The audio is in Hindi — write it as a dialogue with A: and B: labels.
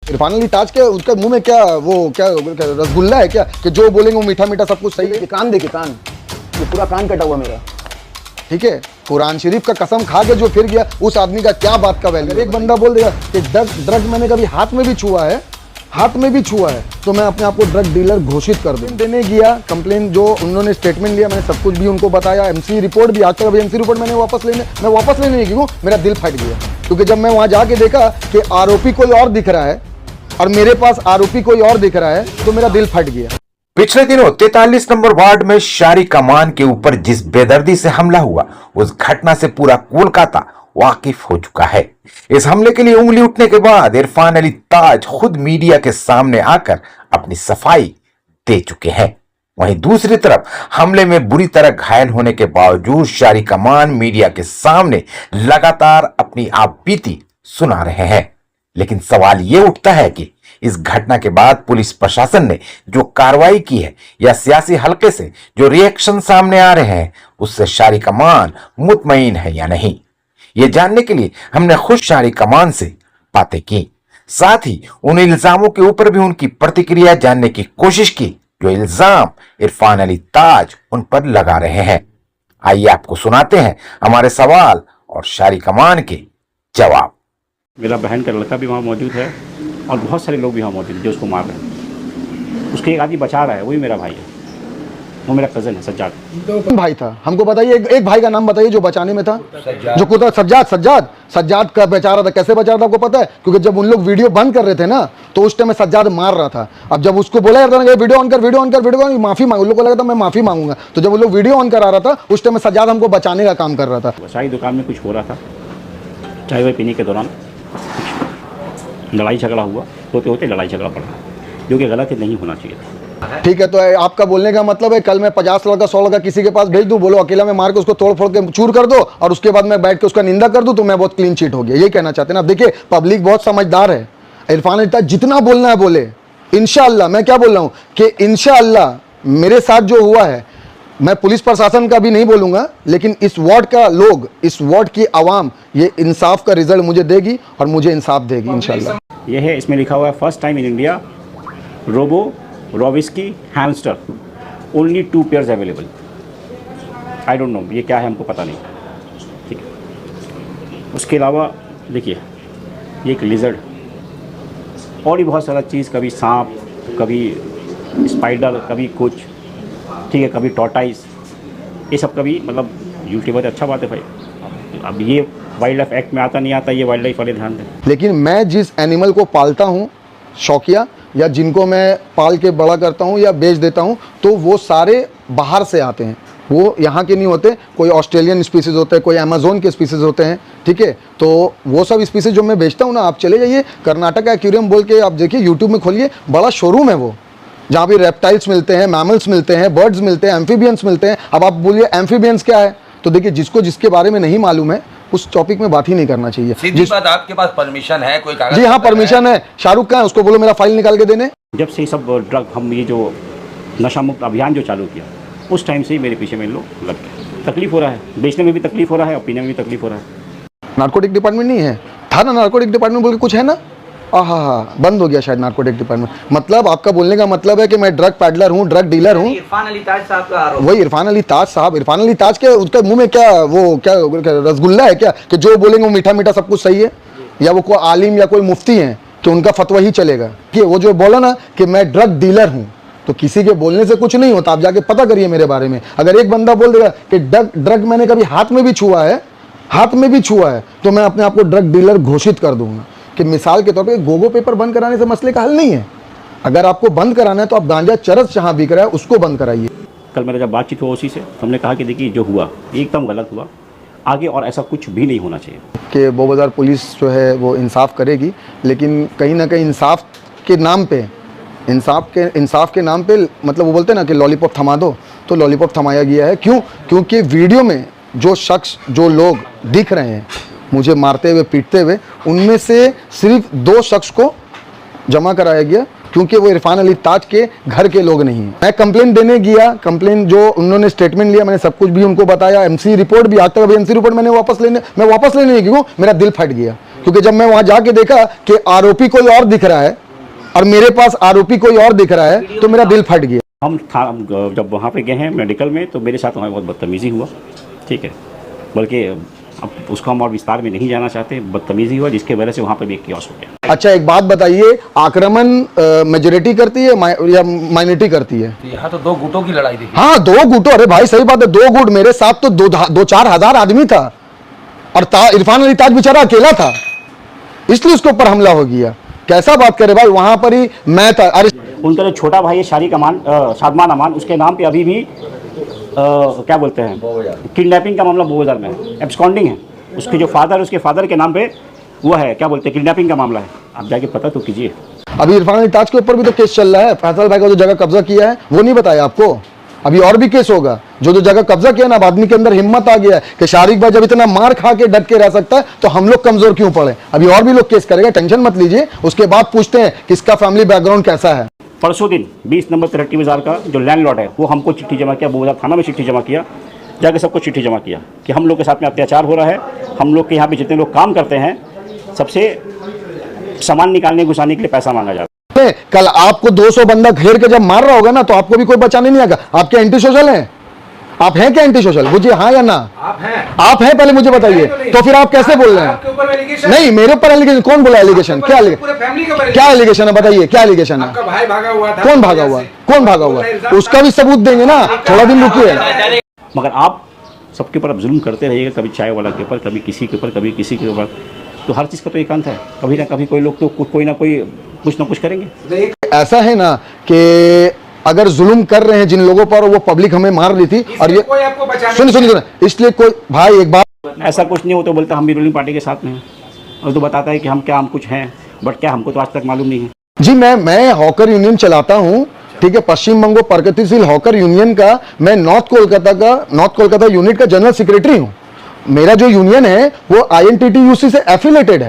A: इरफान अली ताज के उसके मुंह में क्या वो क्या रसगुल्ला है क्या कि जो बोलेंगे वो मीठा मीठा सब कुछ सही है।
B: कान देखे कान, ये पूरा कान कटा हुआ मेरा।
A: ठीक है, कुरान शरीफ का कसम खा के जो फिर गया उस आदमी का क्या बात का वैल्यू। एक बंदा बोल देगा कि ड्रग मैंने कभी हाथ में भी छुआ है, हाथ में भी छुआ है, तो मैं अपने आप को ड्रग डीलर घोषित कर दूं। देने गया कंप्लेन, जो उन्होंने स्टेटमेंट लिया, मैंने सब कुछ भी उनको बताया। एमसी रिपोर्ट भी, आज तक अभी एमसी रिपोर्ट मैं वापस लेने नहीं गया, मेरा दिल फट गया। क्योंकि जब मैं वहां जाके देखा कि आरोपी कोई और दिख रहा है और मेरे पास आरोपी कोई और दिख रहा है, तो मेरा दिल फट गया।
C: पिछले दिनों 43 नंबर वार्ड में शारी कमान के ऊपर जिस बेदर्दी से हमला हुआ, उस घटना से पूरा कोलकाता वाकिफ हो चुका है। इस हमले के लिए उंगली उठने के बाद इरफान अली ताज खुद मीडिया के सामने आकर अपनी सफाई दे चुके हैं। वहीं दूसरी तरफ हमले में बुरी तरह घायल होने के बावजूद शारी कमान मीडिया के सामने लगातार अपनी आपबीती सुना रहे हैं। लेकिन सवाल यह उठता है कि इस घटना के बाद पुलिस प्रशासन ने जो कार्रवाई की है या सियासी हलके से जो रिएक्शन सामने आ रहे हैं, उससे शारी कमान मुतमईन है या नहीं, ये जानने के लिए हमने खुद शारी कमान से बातें की। साथ ही उन इल्जामों के ऊपर भी उनकी प्रतिक्रिया जानने की कोशिश की जो इल्जाम इरफान अली ताज उन पर लगा रहे हैं। आइए आपको सुनाते हैं हमारे सवाल और शारी कमान के जवाब।
D: मेरा बहन का लड़का भी वहाँ मौजूद है और बहुत सारे लोग भी वहाँ मौजूद हैं जो उसको मार रहे हैं। उसके एक आदमी बचा रहा है, वही मेरा भाई है, वो मेरा कज़न है सज्जाद।
A: भाई था, हमको बताइए एक भाई का नाम बताइए जो बचाने में था। जो खुद सज्जाद का बचा रहा था। कैसे बचा रहा था आपको पता है? क्योंकि जब उन लोग वीडियो बंद कर रहे थे ना, तो उस टाइम सज्जाद मार रहा था। अब जब उसको बोला जाता ना वीडियो ऑन कर माफी मांग, उन लोग को लगा था मैं माफी मांगूंगा, तो जब उन लोग वीडियो ऑन करा रहा था उस टाइम सज्जाद हमको बचाने का काम कर रहा था।
D: चाय दुकान में कुछ हो रहा था, चाय वाय पीने के दौरान लड़ाई झगड़ा हुआ, होते होते लड़ाई झगड़ा पड़ा, जो कि गलत नहीं होना चाहिए था।
A: ठीक है, तो आपका बोलने का मतलब है कल मैं 50 लड़का 100 लड़का किसी के पास भेज दूं, बोलो अकेला में मार के उसको तोड़ फोड़ के चूर कर दो और उसके बाद मैं बैठ के उसका निंदा कर दूं, तो मैं बहुत क्लीन चिट हो गया, ये कहना चाहते हैं ना। अब देखिए पब्लिक बहुत समझदार है। इरफान अली ताज जितना बोलना है बोले, इंशाअल्लाह। मैं क्या बोल रहा हूं कि इंशाअल्लाह मेरे साथ जो हुआ है, मैं पुलिस प्रशासन का भी नहीं बोलूंगा, लेकिन इस वार्ड का लोग, इस वार्ड की आवाम ये इंसाफ का रिजल्ट मुझे देगी और मुझे इंसाफ देगी इंशाअल्लाह।
D: यह है, इसमें लिखा हुआ है first time in India Roborovski hamster only 2 pairs available. I don't know ये क्या है, हमको पता नहीं। ठीक है, उसके अलावा देखिए ये एक लिजर्ड और भी बहुत सारा चीज़, कभी सांप, कभी स्पाइडर, कभी कुछ, ठीक है, कभी टॉर्टाइस, ये सब कभी मतलब यूट्यूबर। अच्छा बात है भाई, अब ये वाइल्ड लाइफ एक्ट में आता नहीं आता, ये वाइल्ड लाइफ वाले ध्यान दें।
A: लेकिन मैं जिस एनिमल को पालता हूँ शौकिया, या जिनको मैं पाल के बड़ा करता हूँ या बेच देता हूँ, तो वो सारे बाहर से आते हैं, वो यहाँ के नहीं होते। कोई ऑस्ट्रेलियन स्पीसीज होते हैं, कोई अमेजोन के स्पीसीज होते हैं, ठीक है। तो वो सब स्पीसीज जो मैं बेचता हूँ ना, आप चले जाइए कर्नाटक एक्वेरियम बोल के, आप देखिए यूट्यूब में खोलिए, बड़ा शोरूम है वो, जहाँ भी रेप्टाइल्स मिलते हैं, मैमल्स मिलते हैं, बर्ड्स मिलते हैं, एम्फीबियंस मिलते हैं। अब आप बोलिए एम्फीबियंस क्या है, तो देखिए जिसको जिसके बारे में नहीं मालूम है उस टॉपिक में बात ही नहीं करना चाहिए।
E: सीधी बात, आपके पास परमिशन है कोई कागज?
A: जी हाँ, परमिशन है। शाहरुख कहाँ है, उसको बोलो मेरा फाइल निकाल के देने।
D: जब से सब ड्रग, हम ये जो नशा मुक्त अभियान जो चालू किया, उस टाइम से ही मेरे पीछे में लोग लग गए। तकलीफ हो रहा है, बेचने में भी तकलीफ हो रहा है और पीने में भी तकलीफ हो रहा है।
A: नार्कोटिक डिपार्टमेंट नहीं है, था ना नार्कोटिक डिपार्टमेंट बोल के कुछ है ना, हाँ, बंद हो गया शायद नार्कोटिक डिपार्टमेंट। मतलब आपका बोलने का मतलब है कि मैं ड्रग पैडलर हूँ, ड्रग डीलर हूँ।
B: इरफान अली ताज साहब का आरोप,
A: वही इरफान अली ताज साहब। इरफान अली ताज के उसके मुंह में क्या वो क्या रसगुल्ला है क्या कि जो बोलेंगे वो मीठा मीठा सब कुछ सही है, या वो कोई आलिम या कोई मुफ्ती है कि उनका फतवा ही चलेगा। कि वो जो बोला ना कि मैं ड्रग डीलर हूँ, तो किसी के बोलने से कुछ नहीं होता। आप जाके पता करिए मेरे बारे में। अगर एक बंदा बोल देगा कि ड्रग मैंने कभी हाथ में भी छुआ है, तो मैं अपने आप को ड्रग डीलर घोषित कर दूंगा। कि मिसाल के तौर पे गोगो पेपर बंद कराने से मसले का हल नहीं है। अगर आपको बंद कराना है तो आप गांजा चरस जहां बिक रहा है उसको बंद कराइए।
D: कल मेरा जब बातचीत हुआ उसी से, हमने कहा कि देखिए जो हुआ एकदम गलत हुआ, आगे और ऐसा कुछ भी नहीं होना चाहिए।
A: कि बोबाजार पुलिस जो है वो इंसाफ करेगी, लेकिन कहीं ना कहीं इंसाफ के नाम पे मतलब वो बोलते हैं ना कि लॉलीपॉप थमा दो, तो लॉलीपॉप थमाया गया है। क्यों? क्योंकि वीडियो में जो लोग दिख रहे हैं मुझे मारते हुए पीटते हुए, उनमें से सिर्फ 2 शख्स को जमा कराया गया, क्योंकि वो इरफान अली ताज के घर के लोग नहीं हैं। मैं कंप्लेंट देने गया, कंप्लेंट जो उन्होंने स्टेटमेंट लिया, मैंने सब कुछ भी उनको बताया। एमसी रिपोर्ट भी, आज तक अभी एमसी रिपोर्ट मैं वापस लेने नहीं गया, मेरा दिल फट गया। क्योंकि जब मैं वहां जाके देखा कि आरोपी कोई और दिख रहा है और मेरे पास आरोपी कोई और दिख रहा है तो मेरा दिल फट गया।
D: हम जब वहाँ पे गए हैं मेडिकल में तो मेरे साथ वहाँ बहुत बदतमीज़ी हुआ, ठीक है, बल्कि अब उसको हम और विस्तार में नहीं जाना चाहते, बदतमीज़ी हुआ जिसके वजह से वहाँ पे भी एक कियोस्क हो गया।
A: अच्छा एक बात बताइए, आक्रमण मेजोरिटी करती है या माइनॉरिटी करती है?
E: तो यहाँ तो दो गुटों की लड़ाई देखी।
A: हाँ 2 गुटों, अरे भाई सही बात है, 2 गुट। मेरे साथ तो 2-4 हजार आदमी था और इरफान अली ताज बेचारा अकेला था, इसलिए उसके ऊपर हमला हो गया। कैसा बात करे भाई, वहां पर ही मैं था। अरे
D: उनका जो छोटा भाई है शादमान अमान, उसके नाम पे अभी भी क्या बोलते हैं, किडनैपिंग का मामला बोजार में एब्सकॉन्डिंग है। उसके जो फादर, उसके फादर के नाम पे वो है, क्या बोलते हैं, किडनैपिंग का मामला है। आप जाके पता तो कीजिए।
A: अभी इरफान अली ताज के ऊपर भी तो केस चल रहा है। फैसल भाई का जो जगह कब्जा किया है वो नहीं बताया आपको? अभी और भी केस होगा। जो जगह कब्जा किया ना, अब आदमी के अंदर हिम्मत आ गया है कि शारिक भाई जब इतना मार खा के डट के रह सकता है तो हम लोग कमजोर क्यों पड़े। अभी और भी लोग केस करेगा, टेंशन मत लीजिए। उसके बाद पूछते हैं कि इसका फैमिली बैकग्राउंड कैसा है।
D: परसों दिन 20 नंबर तिरट्टी बाजार का जो लैंडलॉर्ड है वो हमको चिट्ठी जमा किया, बोजार थाना में चिट्ठी जमा किया, जाके सबको चिट्ठी जमा किया कि हम लोग के साथ में अत्याचार हो रहा है। हम लोग के यहाँ पे जितने लोग काम करते हैं सबसे सामान निकालने घुसाने के लिए पैसा मांगा जाता है।
A: कल आपको 200 बंदा घेर के जब मार रहा होगा ना तो आपको भी कोई बचाने नहीं आएगा। आप क्या एंटी सोशल हैं? आप हैं क्या एंटी सोशल? मुझे हाँ या ना? आप हैं पहले मुझे बताइए। तो फिर आप कैसे बोल रहे हैं? नहीं, मेरे ऊपर एलिगेशन कौन बोला? एलिगेशन क्या? क्या एलिगेशन है बताइए, क्या एलिगेशन है?
B: भाई भागा हुआ था।
A: कौन भागा हुआ? कौन भागा हुआ? उसका भी सबूत देंगे ना, थोड़ा दिन रुकिए।
D: मगर आप सबके ऊपर अब जुल्म करते रहिएगा, कभी चाय वाला के ऊपर, कभी किसी के ऊपर, कभी किसी के ऊपर। तो हर चीज़ का तो एक अंत है। कभी ना कभी कोई लोग तो कोई ना कोई कुछ ना कुछ करेंगे।
A: ऐसा है ना कि अगर जुल्म कर रहे हैं जिन लोगों पर, वो पब्लिक हमें मार रही थी और ये सुनिए इसलिए कोई भाई एक बात,
D: ऐसा कुछ नहीं हो तो बोलता हम भी रूलिंग पार्टी के साथ में हैं, और तो बताता है कि हम कुछ हैं, बट क्या हमको तो आज तक मालूम नहीं है।
A: जी मैं हॉकर यूनियन चलाता हूं, ठीक है, पश्चिम बंगो प्रगतिशील हॉकर यूनियन का मैं नॉर्थ कोलकाता यूनिट का जनरल सेक्रेटरी हूं। मेरा जो यूनियन है वो INTTUC से एफिलेटेड है।